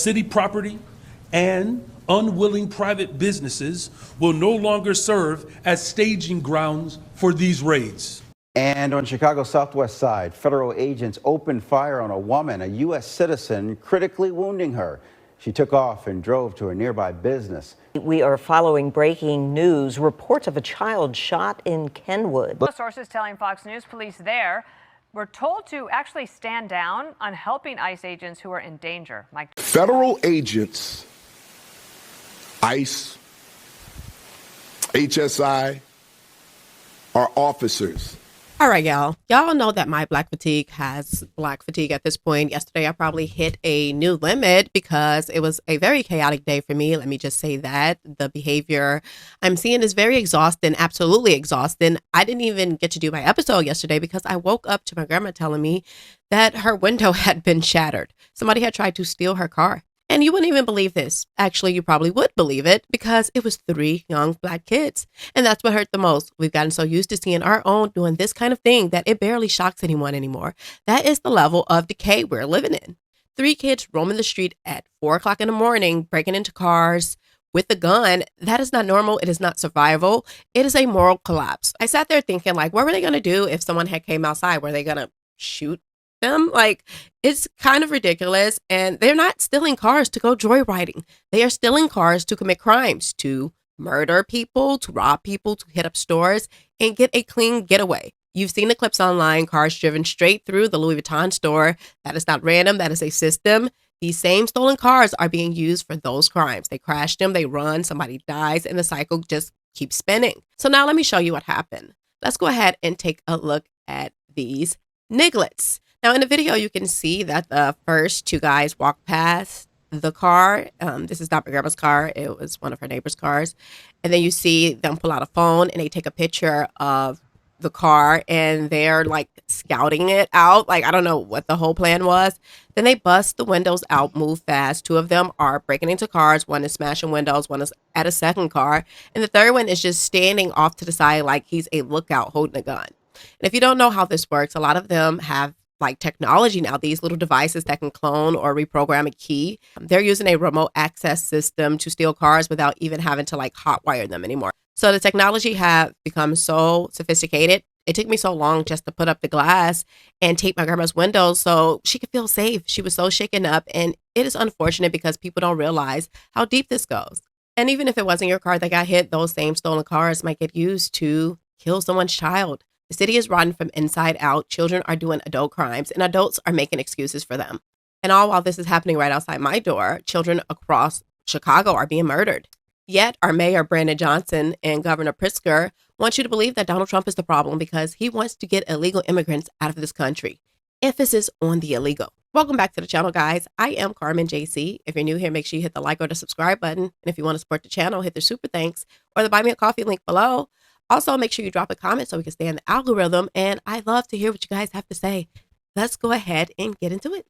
City property and unwilling private businesses will no longer serve as staging grounds for these raids. And on Chicago's southwest side, federal agents opened fire on a woman, a U.S. citizen, critically wounding her. She took off and drove to a nearby business. We are following breaking news. Reports of a child shot in Kenwood. Sources telling Fox News police there were told to actually stand down on helping ICE agents who are in danger. Federal agents, ICE, HSI, are officers. All right, y'all. Y'all know that my black fatigue has black fatigue at this point. Yesterday, I probably hit a new limit because it was a very chaotic day for me. Let me just say that. The behavior I'm seeing is very exhausting, absolutely exhausting. I didn't even get to do my episode yesterday because I woke up to my grandma telling me that her window had been shattered. Somebody had tried to steal her car. And you wouldn't even believe this. Actually, you probably would believe it because it was 3 young black kids. And that's what hurt the most. We've gotten so used to seeing our own doing this kind of thing that it barely shocks anyone anymore. That is the level of decay we're living in. 3 kids roaming the street at 4 o'clock in the morning, breaking into cars with a gun. That is not normal. It is not survival. It is a moral collapse. I sat there thinking, like, what were they going to do if someone had came outside? Were they going to shoot them? Like, it's kind of ridiculous. And they're not stealing cars to go joyriding. They are stealing cars to commit crimes, to murder people, to rob people, to hit up stores and get a clean getaway. You've seen the clips online, cars driven straight through the Louis Vuitton store. That is not random. That is a system. These same stolen cars are being used for those crimes. They crash them, they run, somebody dies, and the cycle just keeps spinning. So now let me show you what happened. Let's go ahead and take a look at these nigglets. Now, in the video, you can see that the first 2 guys walk past the car. This is not my grandma's car. It was one of her neighbor's cars. And then you see them pull out a phone and they take a picture of the car and they're like scouting it out. Like, I don't know what the whole plan was. Then they bust the windows out, move fast. 2 of them are breaking into cars. One is smashing windows. One is at a second car. And the third one is just standing off to the side like he's a lookout holding a gun. And if you don't know how this works, a lot of them have like technology now, these little devices that can clone or reprogram a key. They're using a remote access system to steal cars without even having to like hotwire them anymore. So the technology have become so sophisticated. It took me so long just to put up the glass and tape my grandma's windows so she could feel safe. She was so shaken up, and it is unfortunate because people don't realize how deep this goes. And even if it wasn't your car that got hit, those same stolen cars might get used to kill someone's child. The city is rotten from inside out. Children are doing adult crimes and adults are making excuses for them. And all while this is happening right outside my door, children across Chicago are being murdered. Yet our mayor, Brandon Johnson, and Governor Pritzker want you to believe that Donald Trump is the problem because he wants to get illegal immigrants out of this country. Emphasis on the illegal. Welcome back to the channel, guys. I am Carmen, Jaycee. If you're new here, make sure you hit the like or the subscribe button. And if you want to support the channel, hit the super thanks or the buy me a coffee link below. Also, make sure you drop a comment so we can stay in the algorithm. And I love to hear what you guys have to say. Let's go ahead and get into it.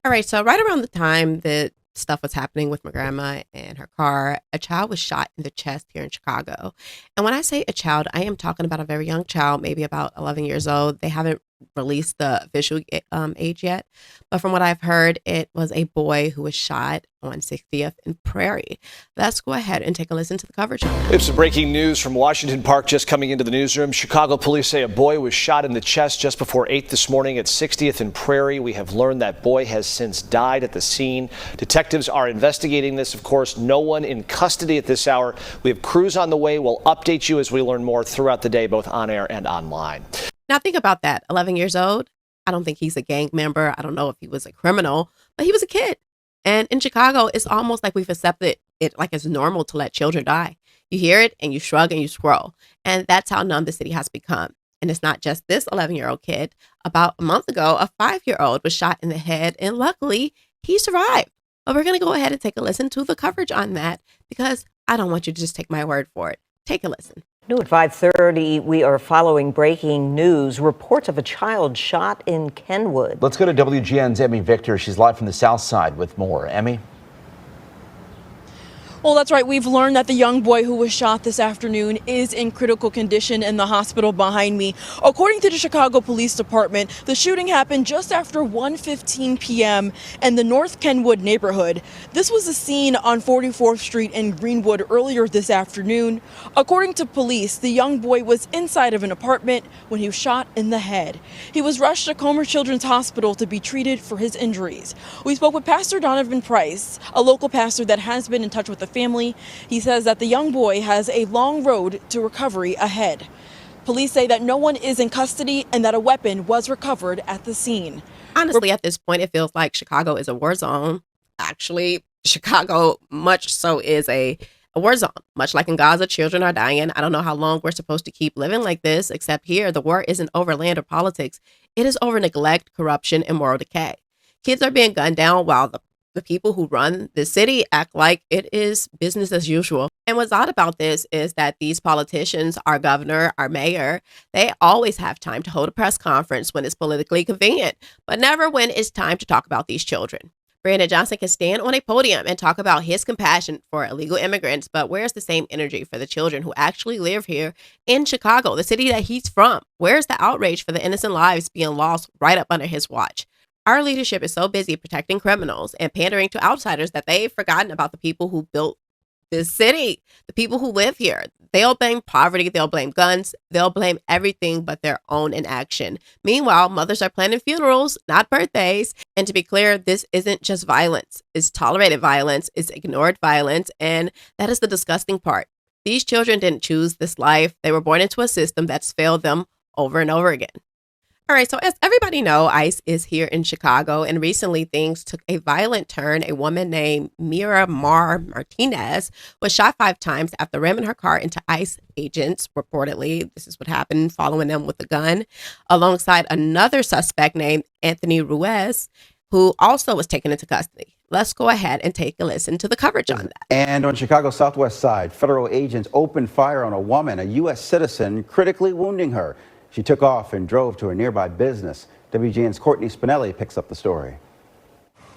All right. So right around the time that stuff was happening with my grandma and her car, a child was shot in the chest here in Chicago. And when I say a child, I am talking about a very young child, maybe about 11 years old. They haven't released the official age yet. But from what I've heard, it was a boy who was shot on 60th and Prairie. Let's go ahead and take a listen to the coverage. It's some breaking news from Washington Park just coming into the newsroom. Chicago police say a boy was shot in the chest just before 8 this morning at 60th and Prairie. We have learned that boy has since died at the scene. Detectives are investigating this. Of course, no one in custody at this hour. We have crews on the way. We'll update you as we learn more throughout the day, both on air and online. Now think about that. 11 years old. I don't think he's a gang member. I don't know if he was a criminal, but he was a kid. And in Chicago, it's almost like we've accepted it like it's normal to let children die. You hear it and you shrug and you scroll. And that's how numb the city has become. And it's not just this 11-year-old kid. About a month ago, a 5-year-old was shot in the head. And luckily, he survived. But we're going to go ahead and take a listen to the coverage on that because I don't want you to just take my word for it. Take a listen. New at 5:30, we are following breaking news. Reports of a child shot in Kenwood. Let's go to WGN's Emmy Victor. She's live from the south side with more. Emmy? Well, that's right. We've learned that the young boy who was shot this afternoon is in critical condition in the hospital behind me. According to the Chicago Police Department, the shooting happened just after 1:15 p.m. in the North Kenwood neighborhood. This was a scene on 44th Street in Greenwood earlier this afternoon. According to police, the young boy was inside of an apartment when he was shot in the head. He was rushed to Comer Children's Hospital to be treated for his injuries. We spoke with Pastor Donovan Price, a local pastor that has been in touch with the family. He says that the young boy has a long road to recovery ahead. Police say that no one is in custody and that a weapon was recovered at the scene. Honestly, at this point, it feels like Chicago is a war zone. Actually, Chicago much so is a war zone. Much like in Gaza, children are dying. I don't know how long we're supposed to keep living like this, except here, the war isn't over land or politics. It is over neglect, corruption, and moral decay. Kids are being gunned down while the people who run the city act like it is business as usual. And what's odd about this is that these politicians, our governor, our mayor, they always have time to hold a press conference when it's politically convenient, but never when it's time to talk about these children. Brandon Johnson can stand on a podium and talk about his compassion for illegal immigrants, but where's the same energy for the children who actually live here in Chicago, the city that he's from? Where's the outrage for the innocent lives being lost right up under his watch? Our leadership is so busy protecting criminals and pandering to outsiders that they've forgotten about the people who built this city, the people who live here. They'll blame poverty, they'll blame guns, they'll blame everything but their own inaction. Meanwhile, mothers are planning funerals, not birthdays. And to be clear, this isn't just violence. It's tolerated violence, it's ignored violence, and that is the disgusting part. These children didn't choose this life. They were born into a system that's failed them over and over again. All right, so as everybody know, ICE is here in Chicago, and recently things took a violent turn. A woman named Miramar Martinez was shot 5 times after ramming her car into ICE agents, reportedly. This is what happened, following them with a gun, alongside another suspect named Anthony Ruiz, who also was taken into custody. Let's go ahead and take a listen to the coverage on that. And on Chicago's southwest side, federal agents opened fire on a woman, a U.S. citizen, critically wounding her. She took off and drove to a nearby business. WGN's Courtney Spinelli picks up the story.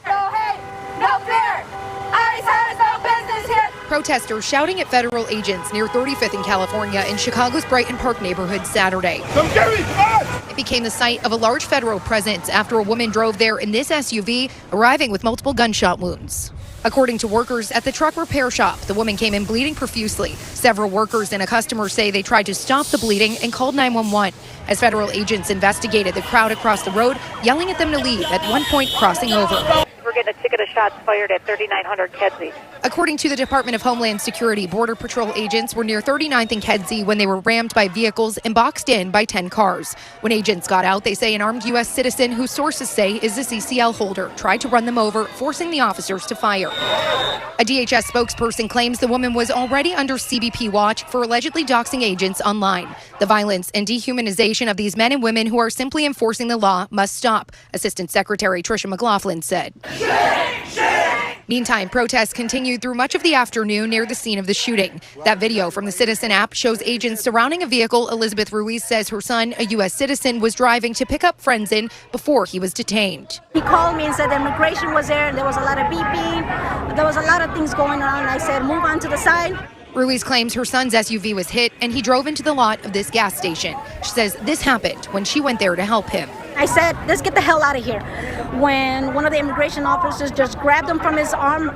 No hate, no fear. ICE has no business here. Protesters shouting at federal agents near 35th in California in Chicago's Brighton Park neighborhood Saturday. Come get me, come on! It became the site of a large federal presence after a woman drove there in this SUV, arriving with multiple gunshot wounds. According to workers at the truck repair shop, the woman came in bleeding profusely. Several workers and a customer say they tried to stop the bleeding and called 911. As federal agents investigated the crowd across the road, yelling at them to leave, at one point crossing over. We're getting a ticket of shots fired at 3900 Kedzie. According to the Department of Homeland Security, Border Patrol agents were near 39th and Kedzie when they were rammed by vehicles and boxed in by 10 cars. When agents got out, they say an armed U.S. citizen, who sources say is a CCL holder, tried to run them over, forcing the officers to fire. A DHS spokesperson claims the woman was already under CBP watch for allegedly doxing agents online. The violence and dehumanization of these men and women who are simply enforcing the law must stop, Assistant Secretary Tricia McLaughlin said. Meantime, protests continued through much of the afternoon near the scene of the shooting. That video from the Citizen app shows agents surrounding a vehicle Elizabeth Ruiz says her son, a U.S. citizen, was driving to pick up friends in before he was detained. He called me and said the immigration was there. There was a lot of beeping. There was a lot of things going on. I said, move on to the side. Ruiz claims her son's SUV was hit and he drove into the lot of this gas station. She says this happened when she went there to help him. I said, let's get the hell out of here. When one of the immigration officers just grabbed him from his arm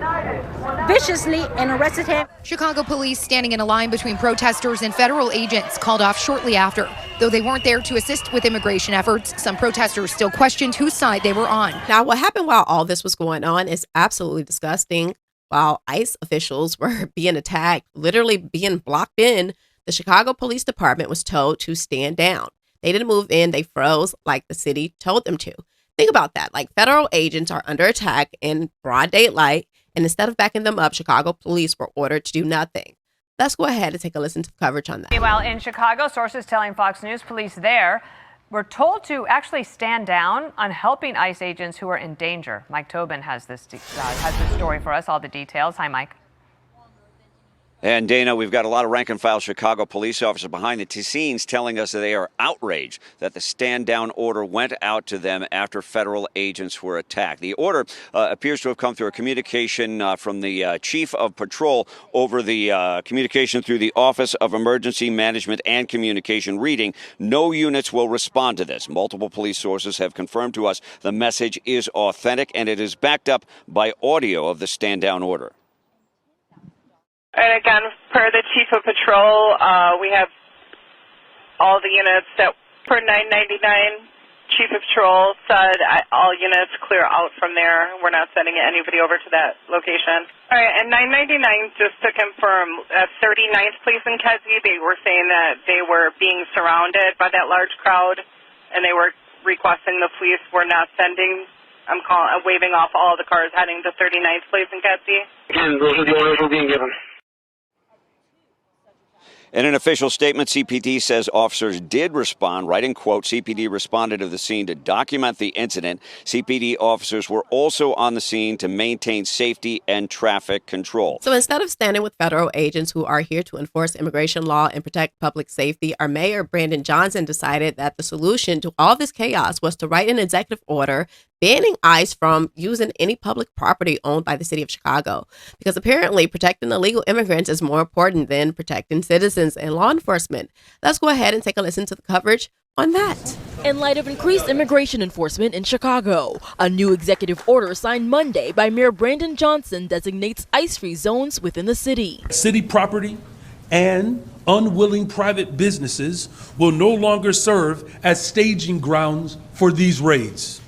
viciously and arrested him. Chicago police, standing in a line between protesters and federal agents, called off shortly after. Though they weren't there to assist with immigration efforts, some protesters still questioned whose side they were on. Now, what happened while all this was going on is absolutely disgusting. While ICE officials were being attacked, literally being blocked in, the Chicago Police Department was told to stand down. They didn't move in, they froze like the city told them to. Think about that. Like, federal agents are under attack in broad daylight, and instead of backing them up, Chicago police were ordered to do nothing. Let's go ahead and take a listen to the coverage on that. Meanwhile, in Chicago, sources telling Fox News police there were told to actually stand down on helping ICE agents who are in danger. Mike Tobin has this story for us, all the details. Hi, Mike. And Dana, we've got a lot of rank and file Chicago police officers behind the scenes telling us that they are outraged that the stand down order went out to them after federal agents were attacked. The order appears to have come through a communication from the chief of patrol over the communication through the Office of Emergency Management and Communication, reading, "No units will respond to this." Multiple police sources have confirmed to us the message is authentic, and it is backed up by audio of the stand down order. And again, per the Chief of Patrol, we have all the units that, per 999, Chief of Patrol said all units clear out from there. We're not sending anybody over to that location. All right, and 999, just to confirm, 39th Police in Kedzie, they were saying that they were being surrounded by that large crowd, and they were requesting the police were not sending. I'm waving off all the cars heading to 39th Police in Kedzie. Again, those are the orders we're being given. In an official statement, CPD says officers did respond. Writing, quote, CPD responded to the scene to document the incident. CPD officers were also on the scene to maintain safety and traffic control. So instead of standing with federal agents who are here to enforce immigration law and protect public safety, our mayor, Brandon Johnson, decided that the solution to all this chaos was to write an executive order banning ICE from using any public property owned by the city of Chicago, because apparently protecting illegal immigrants is more important than protecting citizens and law enforcement. Let's go ahead and take a listen to the coverage on that. In light of increased immigration enforcement in Chicago, a new executive order signed Monday by Mayor Brandon Johnson designates ICE-free zones within the city. City property and unwilling private businesses will no longer serve as staging grounds for these raids.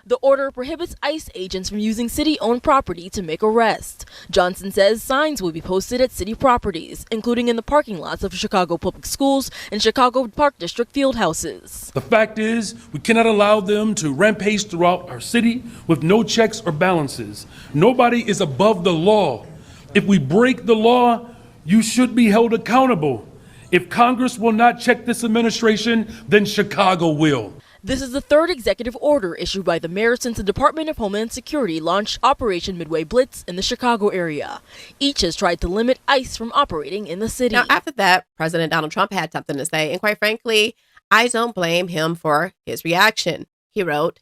The order prohibits ICE agents from using city-owned property to make arrests. Johnson says signs will be posted at city properties, including in the parking lots of Chicago Public Schools and Chicago Park District field houses. The fact is, we cannot allow them to rampage throughout our city with no checks or balances. Nobody is above the law. If we break the law, you should be held accountable. If Congress will not check this administration, then Chicago will. This is the third executive order issued by the mayor since the Department of Homeland Security launched Operation Midway Blitz in the Chicago area. Each has tried to limit ICE from operating in the city. Now, after that, President Donald Trump had something to say, and quite frankly, I don't blame him for his reaction. He wrote,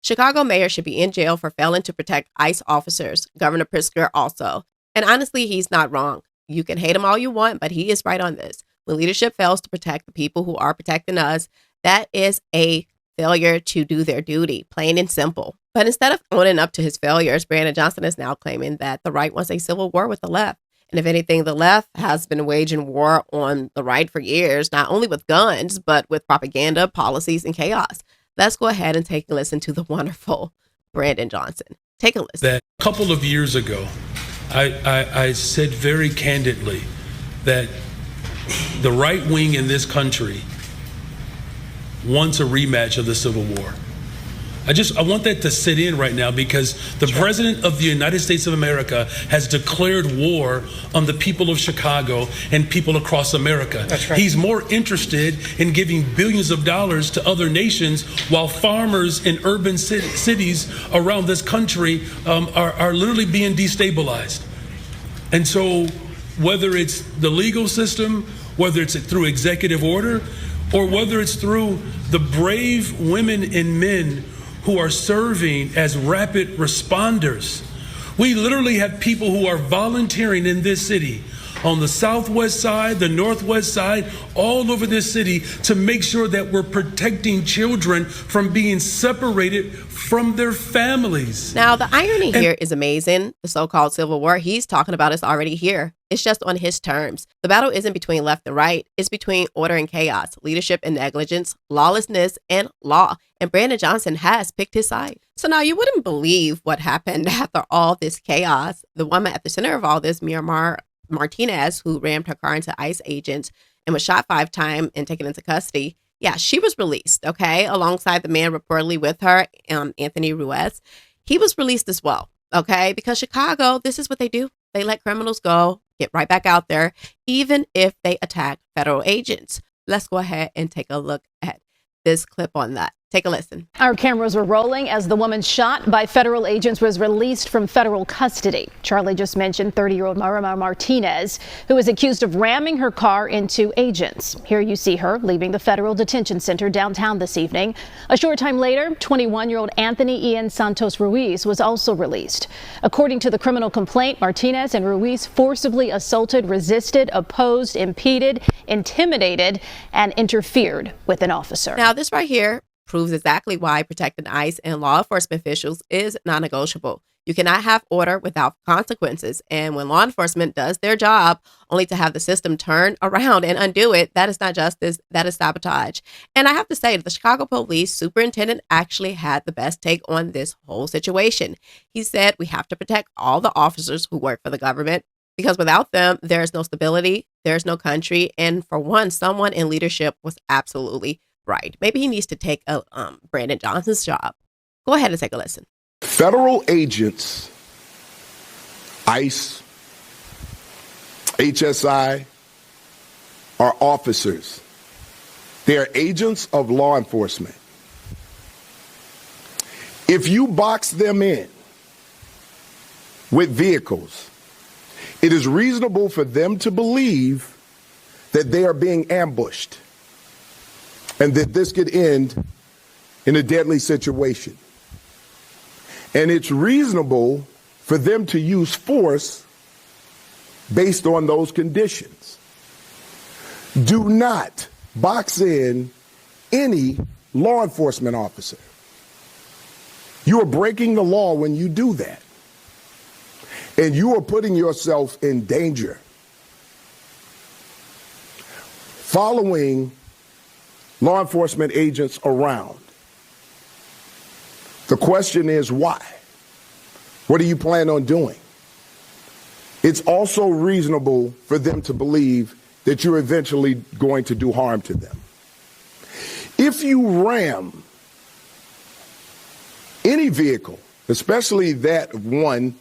Chicago mayor should be in jail for failing to protect ICE officers. Governor Pritzker also. And honestly, he's not wrong. You can hate him all you want, but he is right on this. When leadership fails to protect the people who are protecting us, that is a failure to do their duty, plain and simple. But instead of owning up to his failures, Brandon Johnson is now claiming that the right wants a civil war with the left. And if anything, the left has been waging war on the right for years, not only with guns, but with propaganda, policies, and chaos. Let's go ahead and take a listen to the wonderful Brandon Johnson. Take a listen. That a couple of years ago, I said very candidly that the right wing in this country wants a rematch of the Civil War. I want that to sit in right now, because the President of the United States of America has declared war on the people of Chicago and people across America. That's right. He's more interested in giving billions of dollars to other nations, while farmers in urban cities around this country are literally being destabilized. And so whether it's the legal system, whether it's through executive order, or whether it's through the brave women and men who are serving as rapid responders. We literally have people who are volunteering in this city, on the southwest side, the northwest side, all over this city, to make sure that we're protecting children from being separated from their families. Now, the irony here is amazing. The so-called Civil War he's talking about is already here. It's just on his terms. The battle isn't between left and right. It's between order and chaos, leadership and negligence, lawlessness and law. And Brandon Johnson has picked his side. So now you wouldn't believe what happened after all this chaos. The woman at the center of all this, Miramar Martinez, who rammed her car into ICE agents and was shot 5 times and taken into custody. Yeah, she was released, okay, alongside the man reportedly with her, Anthony Ruiz. He was released as well, okay, because Chicago, this is what they do. They let criminals go, get right back out there, even if they attack federal agents. Let's go ahead and take a look at this clip on that. Take a listen. Our cameras were rolling as the woman shot by federal agents was released from federal custody. Charlie just mentioned 30-year-old Marima Martinez, who is accused of ramming her car into agents. Here you see her leaving the federal detention center downtown this evening. A short time later, 21-year-old Anthony Ian Santos Ruiz was also released. According to the criminal complaint, Martinez and Ruiz forcibly assaulted, resisted, opposed, impeded, intimidated, and interfered with an officer. Now, this right here proves exactly why protecting ICE and law enforcement officials is non-negotiable. You cannot have order without consequences. And when law enforcement does their job only to have the system turn around and undo it, that is not justice, that is sabotage. And I have to say, the Chicago police superintendent actually had the best take on this whole situation. He said we have to protect all the officers who work for the government, because without them, there is no stability, there's no country. And for one, someone in leadership was absolutely right. Maybe he needs to take Brandon Johnson's job. Go ahead and take a listen. Federal agents, ICE, HSI, are officers. They are agents of law enforcement. If you box them in with vehicles, it is reasonable for them to believe that they are being ambushed and that this could end in a deadly situation. And it's reasonable for them to use force based on those conditions. Do not box in any law enforcement officer. You are breaking the law when you do that. And you are putting yourself in danger. Following law enforcement agents around. The question is why? What do you plan on doing? It's also reasonable for them to believe that you're eventually going to do harm to them. If you ram any vehicle, especially that one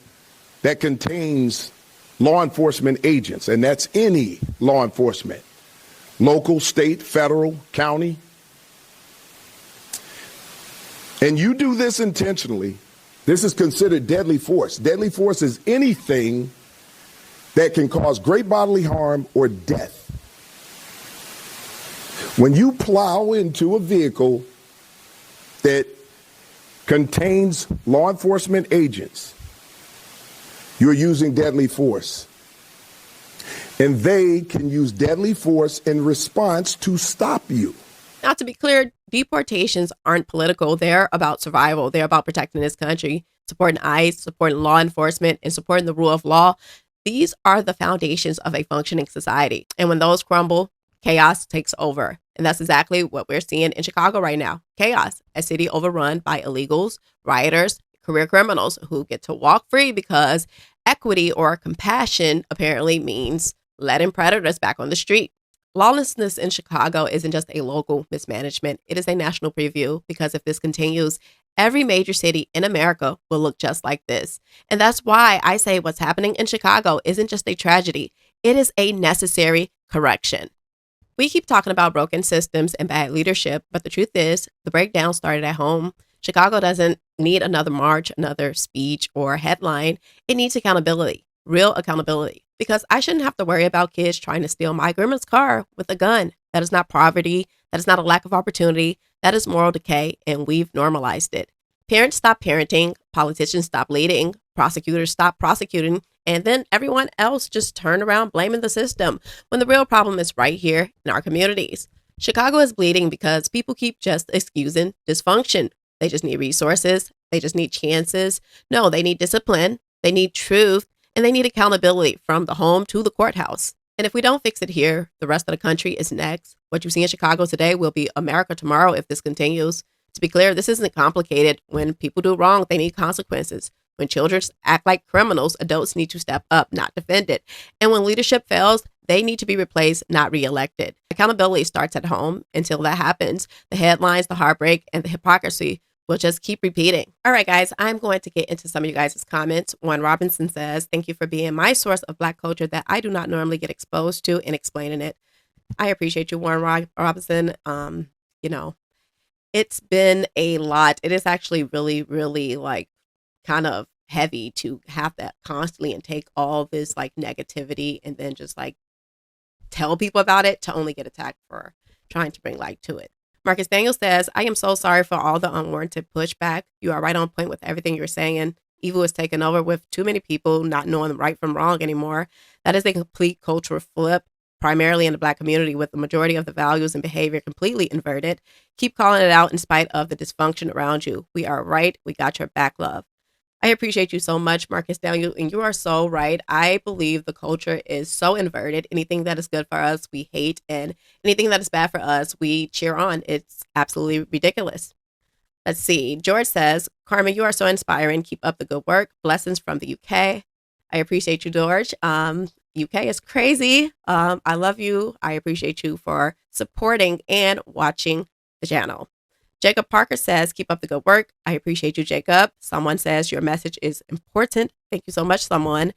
that contains law enforcement agents, and that's any law enforcement, local, state, federal, county, and you do this intentionally, this is considered deadly force. Deadly force is anything that can cause great bodily harm or death. When you plow into a vehicle that contains law enforcement agents, you're using deadly force. And they can use deadly force in response to stop you. Now, to be clear, deportations aren't political. They're about survival. They're about protecting this country, supporting ICE, supporting law enforcement, and supporting the rule of law. These are the foundations of a functioning society. And when those crumble, chaos takes over. And that's exactly what we're seeing in Chicago right now. Chaos, a city overrun by illegals, rioters, career criminals who get to walk free because equity or compassion apparently means letting predators back on the street. Lawlessness in Chicago isn't just a local mismanagement. It is a national preview, because if this continues, every major city in America will look just like this. And that's why I say what's happening in Chicago isn't just a tragedy. It is a necessary correction. We keep talking about broken systems and bad leadership, but the truth is the breakdown started at home. Chicago doesn't need another march, another speech, or headline. It needs accountability, real accountability. Because I shouldn't have to worry about kids trying to steal my grandma's car with a gun. That is not poverty. That is not a lack of opportunity. That is moral decay, and we've normalized it. Parents stop parenting, politicians stop leading, prosecutors stop prosecuting, and then everyone else just turn around blaming the system when the real problem is right here in our communities. Chicago is bleeding because people keep just excusing dysfunction. They just need resources. They just need chances. No, they need discipline. They need truth. And they need accountability from the home to the courthouse. And if we don't fix it here, the rest of the country is next. What you see in Chicago today will be America tomorrow if this continues. To be clear, this isn't complicated. When people do wrong, they need consequences. When children act like criminals, adults need to step up, not defend it. And when leadership fails, they need to be replaced, not reelected. Accountability starts at home. Until that happens, the headlines, the heartbreak, and the hypocrisy will just keep repeating. All right, guys, I'm going to get into some of you guys' comments. Juan Robinson says, thank you for being my source of Black culture that I do not normally get exposed to and explaining it. I appreciate you, Warren Robinson. it's been a lot. It is actually really, really like kind of heavy to have that constantly and take all this like negativity and then just like tell people about it to only get attacked for trying to bring light to it. Marcus Daniel says, I am so sorry for all the unwarranted pushback. You are right on point with everything you're saying. Evil is taken over with too many people not knowing right from wrong anymore. That is a complete cultural flip, primarily in the Black community, with the majority of the values and behavior completely inverted. Keep calling it out in spite of the dysfunction around you. We are right. We got your back, love. I appreciate you so much, Marcus Daniel, and you are so right. I believe the culture is so inverted. Anything that is good for us, we hate, and anything that is bad for us, we cheer on. It's absolutely ridiculous. Let's see. George says, Carmen, you are so inspiring. Keep up the good work. Blessings from the UK. I appreciate you, George. UK is crazy. I love you. I appreciate you for supporting and watching the channel. Jacob Parker says, keep up the good work. I appreciate you, Jacob. Someone says, your message is important. Thank you so much, someone.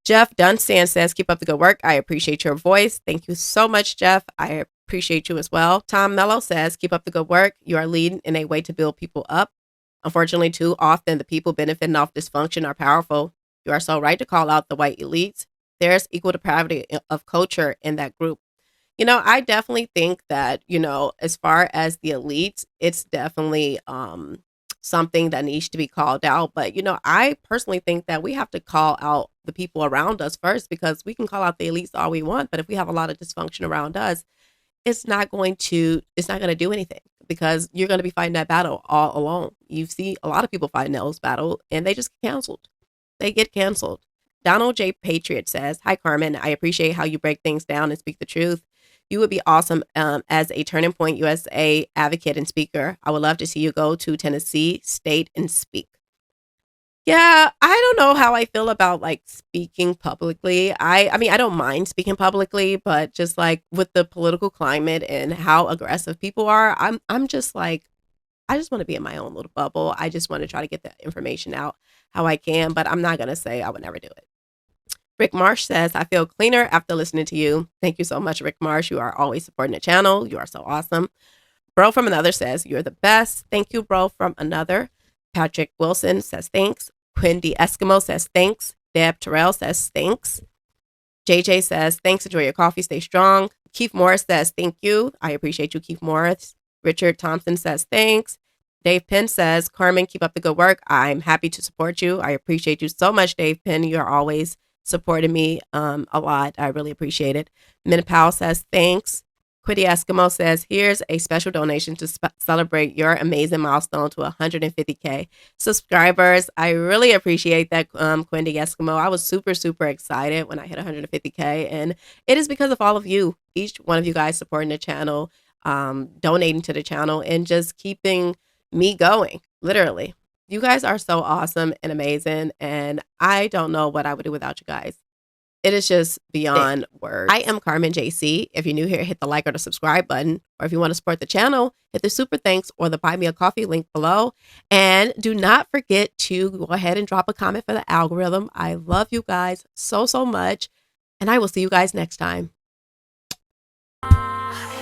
Jeff Dunstan says, keep up the good work. I appreciate your voice. Thank you so much, Jeff. I appreciate you as well. Tom Mello says, keep up the good work. You are leading in a way to build people up. Unfortunately, too often, the people benefiting off dysfunction are powerful. You are so right to call out the white elites. There's equal depravity of culture in that group. You know, I definitely think that, you know, as far as the elites, it's definitely something that needs to be called out. But, you know, I personally think that we have to call out the people around us first, because we can call out the elites all we want. But if we have a lot of dysfunction around us, it's not going to do anything, because you're going to be fighting that battle all alone. You see a lot of people fighting those battles and they just get canceled. They get canceled. Donald J. Patriot says, hi, Carmen. I appreciate how you break things down and speak the truth. You would be awesome as a Turning Point USA advocate and speaker. I would love to see you go to Tennessee State and speak. Yeah, I don't know how I feel about like speaking publicly. I mean, I don't mind speaking publicly, but just like with the political climate and how aggressive people are, I'm just like, I just want to be in my own little bubble. I just want to try to get the information out how I can, but I'm not going to say I would never do it. Rick Marsh says, I feel cleaner after listening to you. Thank you so much, Rick Marsh. You are always supporting the channel. You are so awesome. Bro from Another says, you're the best. Thank you, Bro from Another. Patrick Wilson says, thanks. Quindy Eskimo says, thanks. Deb Terrell says, thanks. JJ says, thanks. Enjoy your coffee. Stay strong. Keith Morris says, thank you. I appreciate you, Keith Morris. Richard Thompson says, thanks. Dave Penn says, Carmen, keep up the good work. I'm happy to support you. I appreciate you so much, Dave Penn. You're always supported me a lot. I really appreciate it. Min Powell says, thanks. Quiddy Eskimo says, here's a special donation to celebrate your amazing milestone to 150K subscribers. I really appreciate that, Quindy Eskimo. I was super, super excited when I hit 150K, and it is because of all of you, each one of you guys supporting the channel, donating to the channel, and just keeping me going, literally. You guys are so awesome and amazing, and I don't know what I would do without you guys. It is just beyond words. I am Carmen Jaycee. If you're new here, hit the like or the subscribe button. Or if you want to support the channel, hit the super thanks or the buy me a coffee link below. And do not forget to go ahead and drop a comment for the algorithm. I love you guys so, so much. And I will see you guys next time.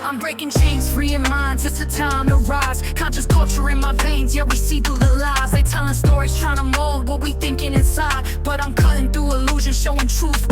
I'm breaking chains, freeing minds, it's a time to rise. Conscious culture in my veins, yeah, we see through the lies. They telling stories, trying to mold what we thinking inside. But I'm cutting through illusions, showing truth